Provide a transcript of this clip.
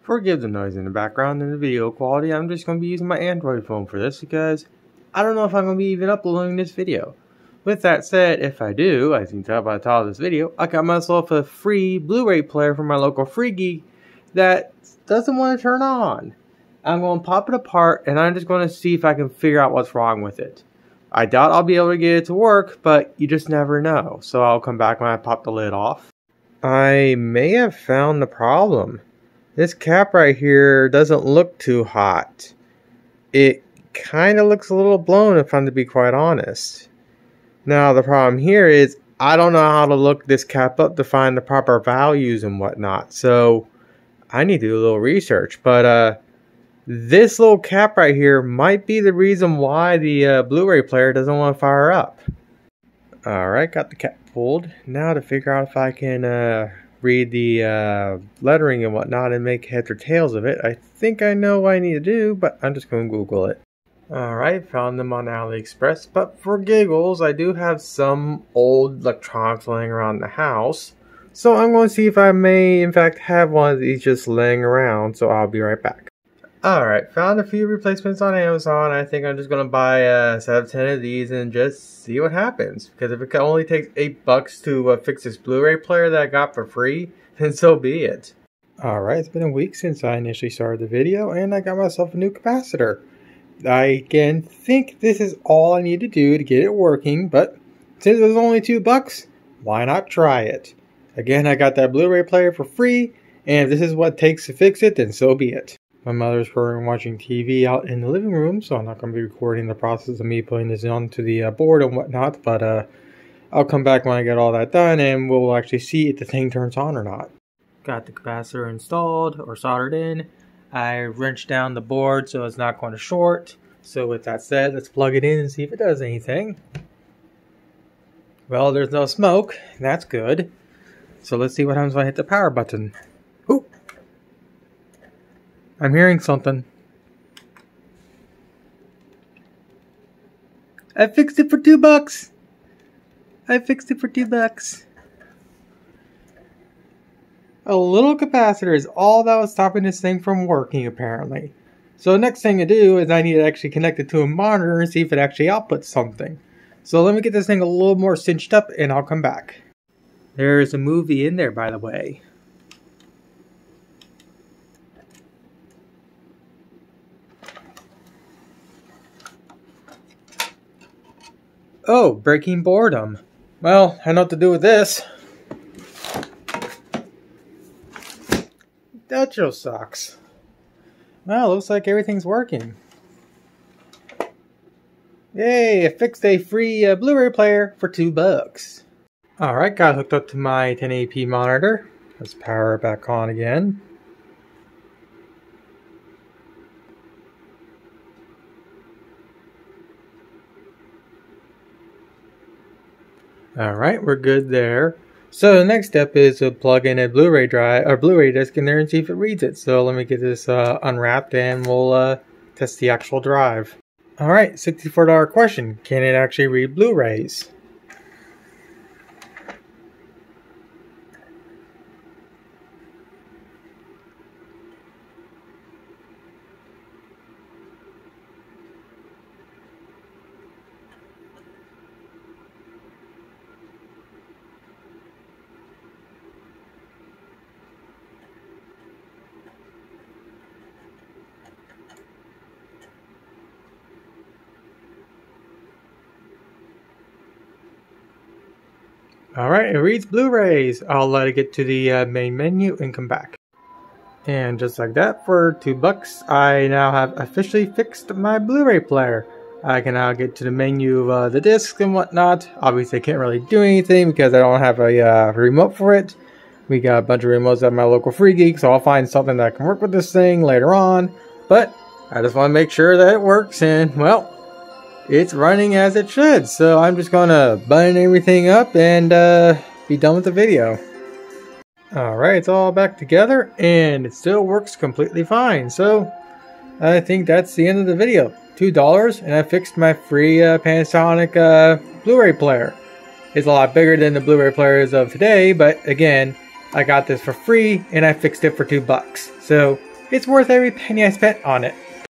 Forgive the noise in the background and the video quality. I'm just going to be using my Android phone for this because I don't know if I'm going to be even uploading this video. With that said, if I do, as you can tell by the title of this video, I got myself a free Blu-ray player from my local Free Geek that doesn't want to turn on. I'm going to pop it apart and I'm just going to see if I can figure out what's wrong with it. I doubt I'll be able to get it to work, but you just never know. So I'll come back when I pop the lid off. I may have found the problem. This cap right here doesn't look too hot. It kind of looks a little blown, if I'm to be quite honest. Now the problem here is I don't know how to look this cap up to find the proper values and whatnot. So I need to do a little research. But this little cap right here might be the reason why the Blu-ray player doesn't want to fire up. Alright, got the cap pulled. Now to figure out if I can read the lettering and whatnot and make heads or tails of it. I think I know what I need to do, but I'm just going to Google it. Alright, found them on AliExpress, but for giggles, I do have some old electronics laying around the house. So I'm going to see if I may, in fact, have one of these just laying around, so I'll be right back. Alright, found a few replacements on Amazon. I think I'm just going to buy a set of 10 of these and just see what happens. Because if it only takes $8 to fix this Blu-ray player that I got for free, then so be it. Alright, it's been a week since I initially started the video and I got myself a new capacitor. I again think this is all I need to do to get it working, but since it was only $2, why not try it? Again, I got that Blu-ray player for free, and if this is what it takes to fix it, then so be it. My mother's currently watching TV out in the living room, so I'm not going to be recording the process of me putting this onto the board and whatnot, but I'll come back when I get all that done, and we'll actually see if the thing turns on or not. Got the capacitor installed or soldered in. I wrenched down the board so it's not going to short. So with that said, let's plug it in and see if it does anything. Well, there's no smoke. That's good. So let's see what happens when I hit the power button. Ooh! I'm hearing something. I fixed it for $2. I fixed it for $2. A little capacitor is all that was stopping this thing from working, apparently. So the next thing to do is I need to actually connect it to a monitor and see if it actually outputs something. So let me get this thing a little more cinched up and I'll come back. There's a movie in there, by the way. Oh, breaking boredom. Well, I know what to do with this. That just sucks. Well, looks like everything's working. Yay, I fixed a free Blu-ray player for $2. Alright, got hooked up to my 1080p monitor. Let's power it back on again. Alright, we're good there. So the next step is to plug in a Blu-ray drive or Blu-ray disc in there and see if it reads it. So let me get this unwrapped and we'll test the actual drive. Alright, $64 question. Can it actually read Blu-rays? Alright, it reads Blu-rays. I'll let it get to the main menu and come back. And just like that, for $2, I now have officially fixed my Blu-ray player. I can now get to the menu of the discs and whatnot. Obviously, I can't really do anything because I don't have a remote for it. We got a bunch of remotes at my local Free Geek, so I'll find something that can work with this thing later on. But I just want to make sure that it works, and well, it's running as it should, so I'm just gonna button everything up and be done with the video. Alright, it's all back together and it still works completely fine, so I think that's the end of the video. $2 and I fixed my free Panasonic Blu-ray player. It's a lot bigger than the Blu-ray players of today, but again, I got this for free and I fixed it for $2. So It's worth every penny I spent on it.